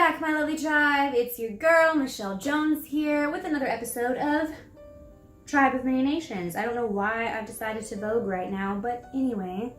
back, my lovely tribe. It's your girl, Michelle Jones, here with another episode of Tribe of Many Nations. I don't know why I've decided to vogue right now, but anyway,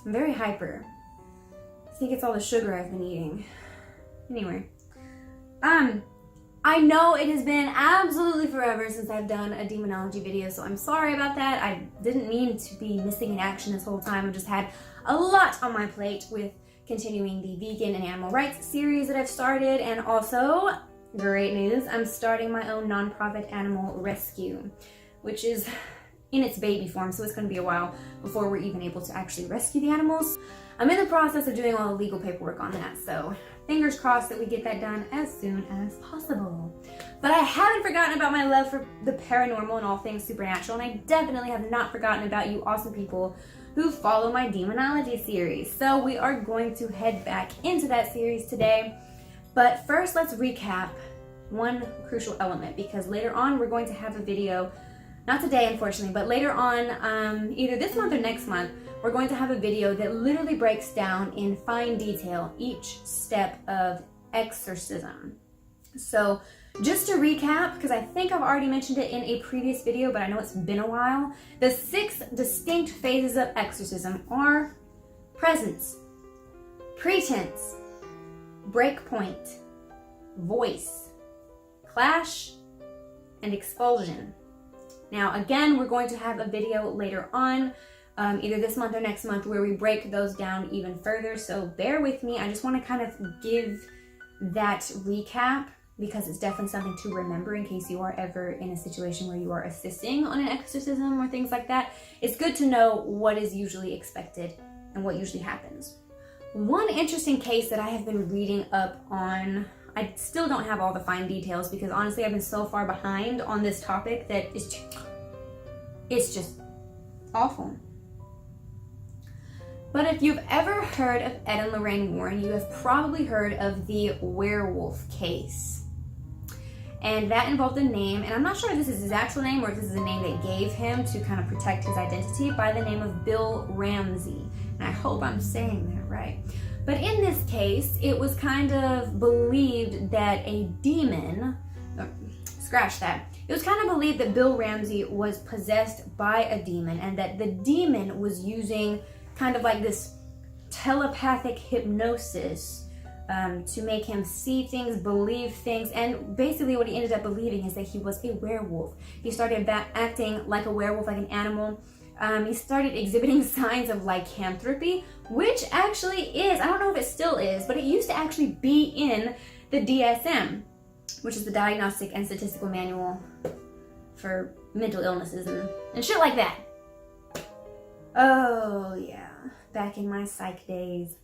I'm very hyper. I think it's all the sugar I've been eating. Anyway, I know it has been absolutely forever since I've done a demonology video, so I'm sorry about that. I didn't mean to be missing in action this whole time. I've just had a lot on my plate with continuing the vegan and animal rights series that I've started, and also, great news, I'm starting my own nonprofit animal rescue, which is in its baby form, so it's going to be a while before we're even able to actually rescue the animals. I'm in the process of doing all the legal paperwork on that, so fingers crossed that we get that done as soon as possible. But I haven't forgotten about my love for the paranormal and all things supernatural, and I definitely have not forgotten about you awesome people who follow my demonology series. So we are going to head back into that series today. But first, let's recap one crucial element, because later on we're going to have a video, not today unfortunately, but later on, either this month or next month, we're going to have a video that literally breaks down in fine detail each step of exorcism. So just to recap, because I think I've already mentioned it in a previous video, but I know it's been a while, the 6 distinct phases of exorcism are presence, pretense, breakpoint, voice, clash, and expulsion. Now again, we're going to have a video later on, either this month or next month, where we break those down even further, so bear with me. I just want to kind of give that recap, because it's definitely something to remember in case you are ever in a situation where you are assisting on an exorcism or things like that. It's good to know what is usually expected and what usually happens. One interesting case that I have been reading up on, I still don't have all the fine details because honestly I've been so far behind on this topic that it's just awful. But if you've ever heard of Ed and Lorraine Warren, you have probably heard of the Werewolf case. And that involved a name, and I'm not sure if this is his actual name or if this is a name they gave him to kind of protect his identity, by the name of Bill Ramsey. And I hope I'm saying that right. But in this case, it was kind of believed that a demon, scratch that, it was kind of believed that Bill Ramsey was possessed by a demon, and that the demon was using kind of like this telepathic hypnosis to make him see things, believe things, and basically what he ended up believing is that he was a werewolf. He started acting like a werewolf, like an animal. He started exhibiting signs of lycanthropy, which actually is, I don't know if it still is, but it used to actually be in the DSM, which is the Diagnostic and Statistical Manual for Mental Illnesses and shit like that. Oh yeah, back in my psych days.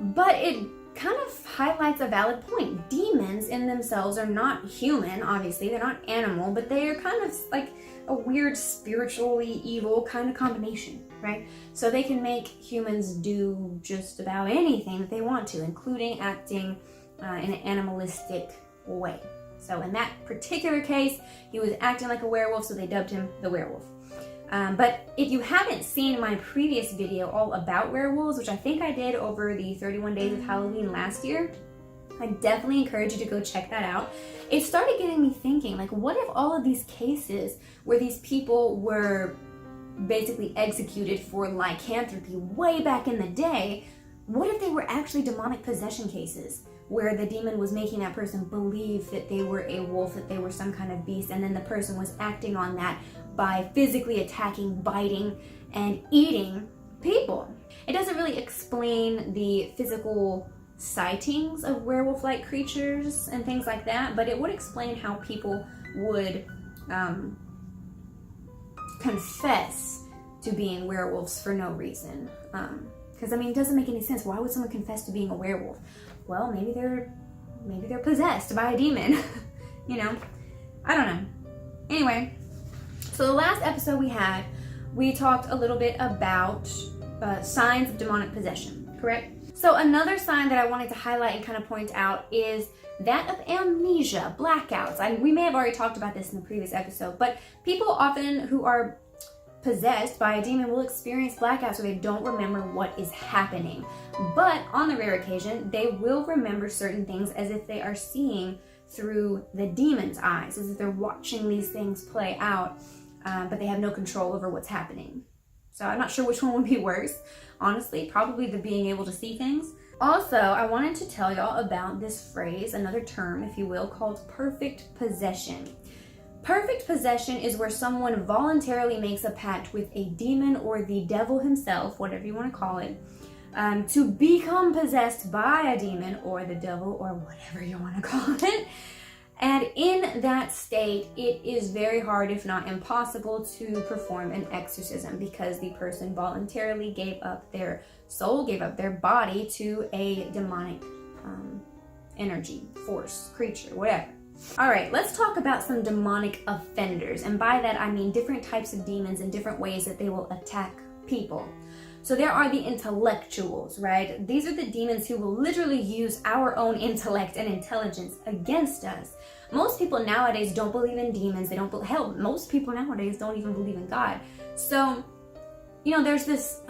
But it kind of highlights a valid point. Demons in themselves are not human, obviously, they're not animal, but they are kind of like a weird spiritually evil kind of combination, right? So they can make humans do just about anything that they want to, including acting in an animalistic way. So in that particular case, he was acting like a werewolf, so they dubbed him the werewolf. But if you haven't seen my previous video all about werewolves, which I think I did over the 31 days of Halloween last year, I definitely encourage you to go check that out. It started getting me thinking, like, what if all of these cases where these people were basically executed for lycanthropy way back in the day, what if they were actually demonic possession cases, where the demon was making that person believe that they were a wolf, that they were some kind of beast, and then the person was acting on that by physically attacking, biting, and eating people. It doesn't really explain the physical sightings of werewolf-like creatures and things like that, but it would explain how people would confess to being werewolves for no reason. Because I mean, it doesn't make any sense. Why would someone confess to being a werewolf? Well, maybe they're possessed by a demon. You know, I don't know. Anyway, so the last episode we talked a little bit about signs of demonic possession, correct? So another sign that I wanted to highlight and kind of point out is that of amnesia, blackouts. We may have already talked about this in the previous episode, but people often who are possessed by a demon will experience blackouts where they don't remember what is happening. But on the rare occasion, they will remember certain things as if they are seeing through the demon's eyes, as if they're watching these things play out, but they have no control over what's happening. So I'm not sure which one would be worse. Honestly, probably the being able to see things. Also, I wanted to tell y'all about this phrase, another term, if you will, called perfect possession. Perfect possession is where someone voluntarily makes a pact with a demon or the devil himself, whatever you want to call it, to become possessed by a demon or the devil or whatever you want to call it. And in that state, it is very hard, if not impossible, to perform an exorcism because the person voluntarily gave up their soul, gave up their body to a demonic energy, force, creature, whatever. All right, let's talk about some demonic offenders. And by that, I mean different types of demons and different ways that they will attack people. So there are the intellectuals, right? These are the demons who will literally use our own intellect and intelligence against us. Most people nowadays don't believe in demons. They don't, hell, most people nowadays don't even believe in God. So, you know, there's this,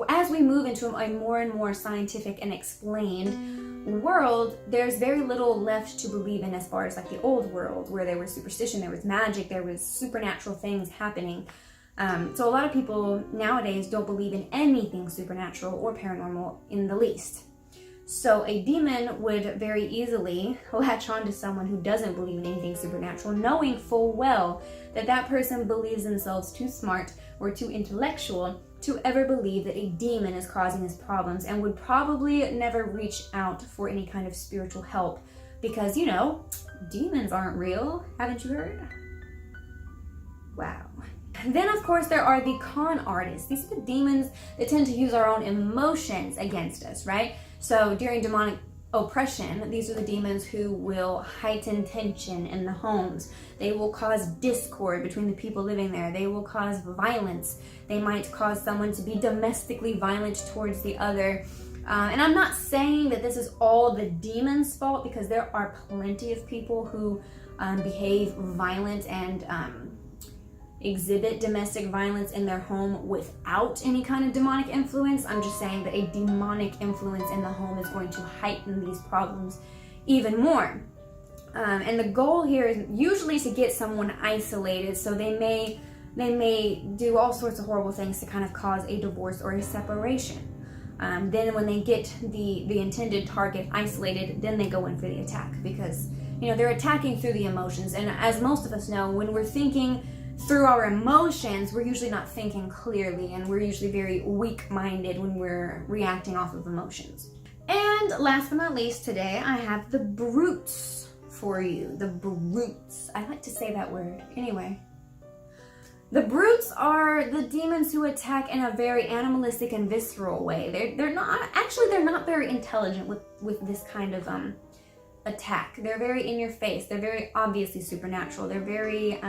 as we move into a more and more scientific and explained world, there's very little left to believe in as far as like the old world where there was superstition, there was magic, there was supernatural things happening. So a lot of people nowadays don't believe in anything supernatural or paranormal in the least. So a demon would very easily latch on to someone who doesn't believe in anything supernatural, knowing full well that that person believes themselves too smart or too intellectual to ever believe that a demon is causing his problems, and would probably never reach out for any kind of spiritual help because, you know, demons aren't real. Haven't you heard? Wow. Then, of course, there are the con artists. These are the demons that tend to use our own emotions against us, right? So during demonic oppression, these are the demons who will heighten tension in the homes. They will cause discord between the people living there. They will cause violence. They might cause someone to be domestically violent towards the other. And I'm not saying that this is all the demon's fault, because there are plenty of people who behave violent and exhibit domestic violence in their home without any kind of demonic influence. I'm just saying that a demonic influence in the home is going to heighten these problems even more. And the goal here is usually to get someone isolated, so they may do all sorts of horrible things to kind of cause a divorce or a separation. Then when they get the intended target isolated, then they go in for the attack, because, you know, they're attacking through the emotions. And as most of us know, when we're thinking through our emotions, we're usually not thinking clearly, and we're usually very weak-minded when we're reacting off of emotions. And last but not least, today I have the brutes for you. The brutes. I like to say that word. Anyway. The brutes are the demons who attack in a very animalistic and visceral way. They're not very intelligent with this kind of attack. They're very in your face. They're very obviously supernatural. They're very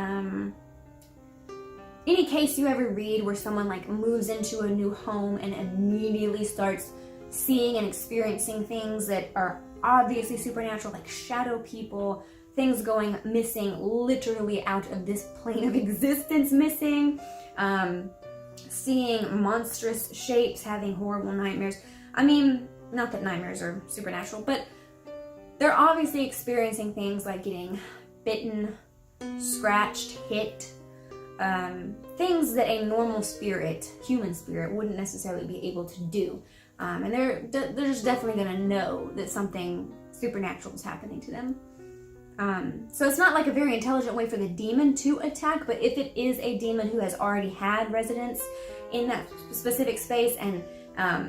any case you ever read where someone like moves into a new home and immediately starts seeing and experiencing things that are obviously supernatural, like shadow people, things going missing, literally out of this plane of existence missing, seeing monstrous shapes, having horrible nightmares. I mean, not that nightmares are supernatural, but they're obviously experiencing things like getting bitten, scratched, hit, things that a normal spirit, human spirit, wouldn't necessarily be able to do. And they're just definitely going to know that something supernatural is happening to them. So it's not like a very intelligent way for the demon to attack, but if it is a demon who has already had residence in that specific space and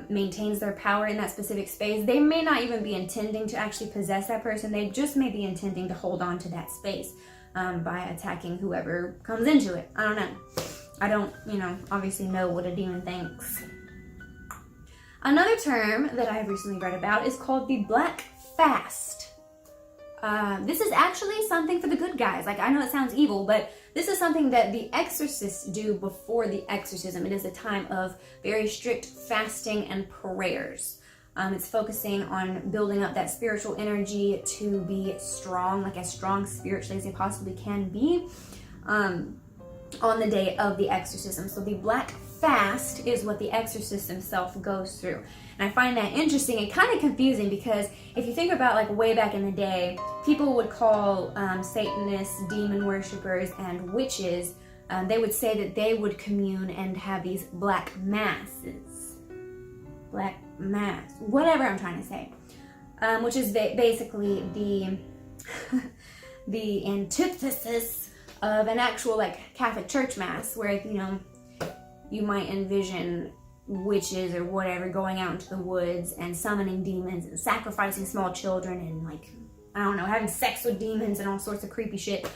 maintains their power in that specific space, they may not even be intending to actually possess that person. They just may be intending to hold on to that space by attacking whoever comes into it. I don't know. I don't, obviously know what a demon thinks. Another term that I have recently read about is called the Black Fast. This is actually something for the good guys. Like, I know it sounds evil, but this is something that the exorcists do before the exorcism. It is a time of very strict fasting and prayers. It's focusing on building up that spiritual energy to be strong, like as strong spiritually as they possibly can be. on the day of the exorcism. So the black fast is what the exorcist himself goes through. And I find that interesting and kind of confusing, because if you think about like way back in the day, people would call Satanists, demon worshippers, and witches, they would say that they would commune and have these black masses. Black mass, whatever I'm trying to say. Which is basically the the antithesis of an actual like Catholic church mass, where, you know, you might envision witches or whatever going out into the woods and summoning demons and sacrificing small children and, like, I don't know, having sex with demons and all sorts of creepy shit.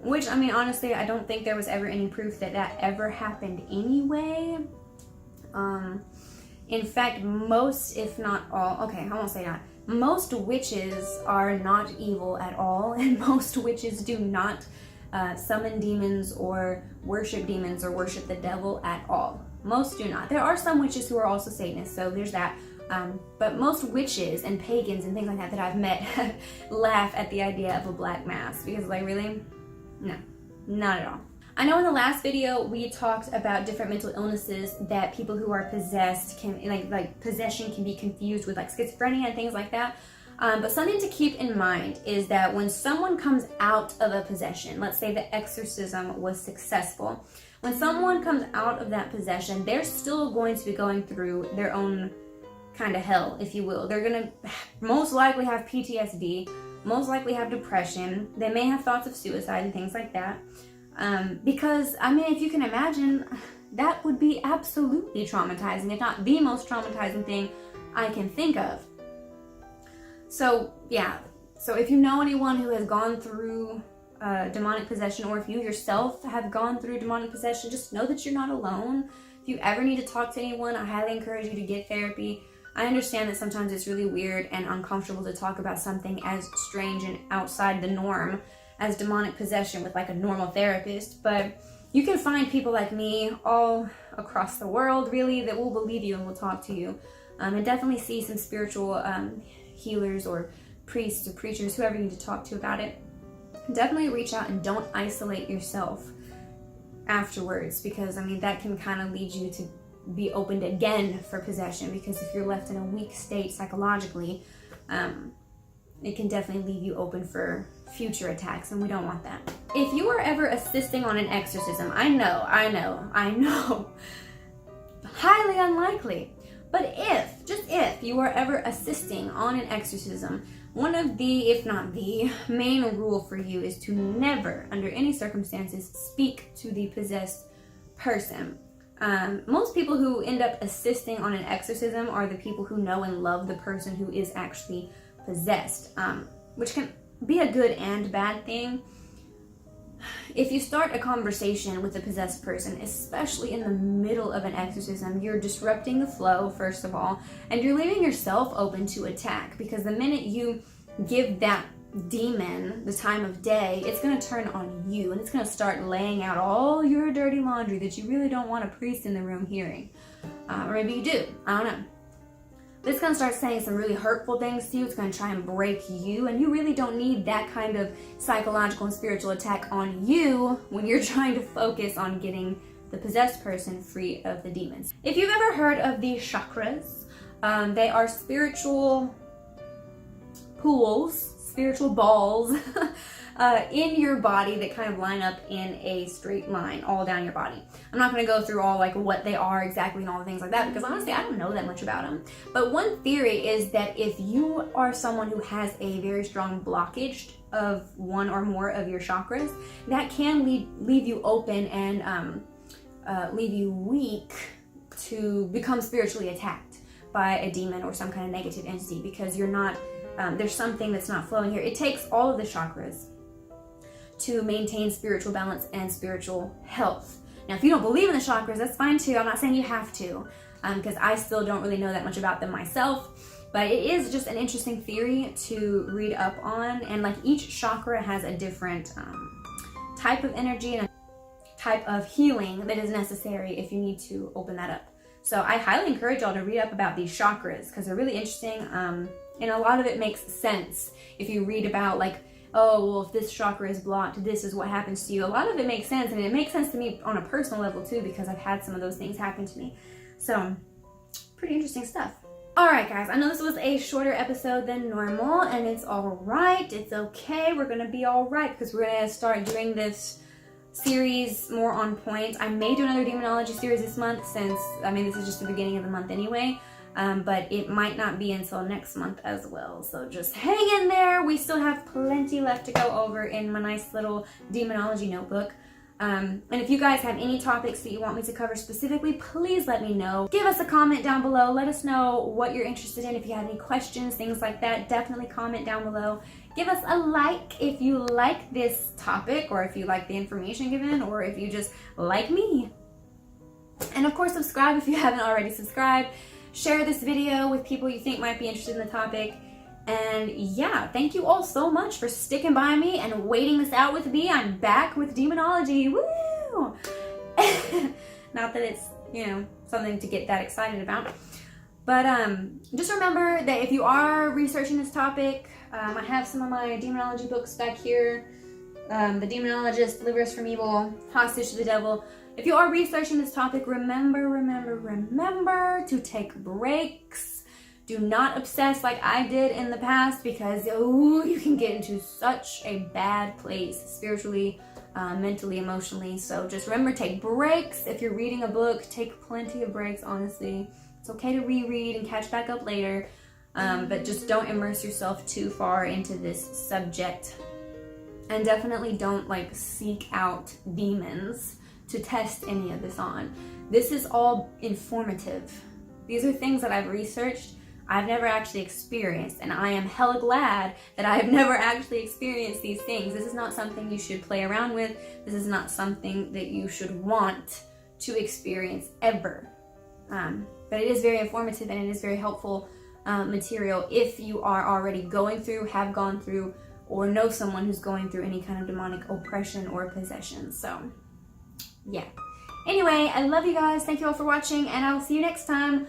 Which, I mean, honestly, I don't think there was ever any proof that that ever happened anyway. In fact, most, if not all, okay, I won't say that. Most witches are not evil at all, and most witches do not summon demons or worship the devil at all. Most do not. There are some witches who are also Satanists, so there's that. But most witches and pagans and things like that I've met laugh at the idea of a black mass, because, like, really? No, not at all. I know in the last video we talked about different mental illnesses that people who are possessed can, like possession can be confused with, like schizophrenia and things like that. But something to keep in mind is that when someone comes out of a possession, let's say the exorcism was successful, when someone comes out of that possession, they're still going to be going through their own kind of hell, if you will. They're going to most likely have PTSD, most likely have depression. They may have thoughts of suicide and things like that. Because, I mean, if you can imagine, that would be absolutely traumatizing, if not the most traumatizing thing I can think of. So, yeah. So if you know anyone who has gone through demonic possession, or if you yourself have gone through demonic possession, just know that you're not alone. If you ever need to talk to anyone, I highly encourage you to get therapy. I understand that sometimes it's really weird and uncomfortable to talk about something as strange and outside the norm as demonic possession with, like, a normal therapist, but you can find people like me all across the world, really, that will believe you and will talk to you. And definitely see some spiritual healers or priests or preachers, whoever you need to talk to about it. Definitely reach out and don't isolate yourself afterwards, because, I mean, that can kind of lead you to be opened again for possession, because if you're left in a weak state psychologically, it can definitely leave you open for future attacks, and we don't want that. If you are ever assisting on an exorcism, I know, highly unlikely, but just if you are ever assisting on an exorcism, one of the, if not the main rule for you is to never, under any circumstances, speak to the possessed person. Most people who end up assisting on an exorcism are the people who know and love the person who is actually possessed, which can be a good and bad thing. If you start a conversation with a possessed person, especially in the middle of an exorcism, you're disrupting the flow, first of all, and you're leaving yourself open to attack, because the minute you give that demon the time of day, it's going to turn on you, and it's going to start laying out all your dirty laundry that you really don't want a priest in the room hearing. Or maybe you do, I don't know. It's going to start saying some really hurtful things to you. It's going to try and break you, and you really don't need that kind of psychological and spiritual attack on you when you're trying to focus on getting the possessed person free of the demons. If you've ever heard of the chakras, they are spiritual pools, spiritual balls in your body that kind of line up in a straight line all down your body. I'm not going to go through all, like, what they are exactly and all the things like that, because honestly I don't know that much about them. But one theory is that if you are someone who has a very strong blockage of one or more of your chakras, that can leave you open and leave you weak to become spiritually attacked by a demon or some kind of negative entity, because you're not there's something that's not flowing here. It takes all of the chakras to maintain spiritual balance and spiritual health. Now, if you don't believe in the chakras, that's fine too. I'm not saying you have to, because I still don't really know that much about them myself, but it is just an interesting theory to read up on, and, like, each chakra has a different type of energy and a type of healing that is necessary if you need to open that up. So I highly encourage y'all to read up about these chakras, because they're really interesting, and a lot of it makes sense if you read about, like, oh, well, if this chakra is blocked, this is what happens to you. A lot of it makes sense, and it makes sense to me on a personal level too, because I've had some of those things happen to me. So, pretty interesting stuff. Alright guys, I know this was a shorter episode than normal, and it's alright, it's okay, we're gonna be alright, because we're gonna start doing this series more on point. I may do another demonology series this month, since, I mean, this is just the beginning of the month anyway, but it might not be until next month as well, so just hang in there. We still have plenty left to go over in my nice little demonology notebook. And if you guys have any topics that you want me to cover specifically, please let me know. Give us a comment down below. Let us know what you're interested in. If you have any questions, things like that, definitely comment down below. Give us a like if you like this topic, or if you like the information given, or if you just like me. And of course, subscribe if you haven't already subscribed. Share this video with people you think might be interested in the topic. And yeah, thank you all so much for sticking by me and waiting this out with me. I'm back with demonology. Woo! Not that it's, you know, something to get that excited about. But just remember that if you are researching this topic, I have some of my demonology books back here. The Demonologist, Deliver Us from Evil, Hostage to the Devil. If you are researching this topic, remember to take breaks. Do not obsess like I did in the past, because you can get into such a bad place spiritually, mentally, emotionally. So just remember, take breaks. If you're reading a book, take plenty of breaks, honestly. It's okay to reread and catch back up later, but just don't immerse yourself too far into this subject. And definitely don't like seek out demons to test any of this on. This is all informative. These are things that I've researched. I've never actually experienced, and I am hella glad that I have never actually experienced these things. This is not something you should play around with. This is not something that you should want to experience ever. But it is very informative, and it is very helpful material if you are already going through, have gone through, or know someone who's going through any kind of demonic oppression or possession. So, yeah. Anyway, I love you guys. Thank you all for watching, and I will see you next time.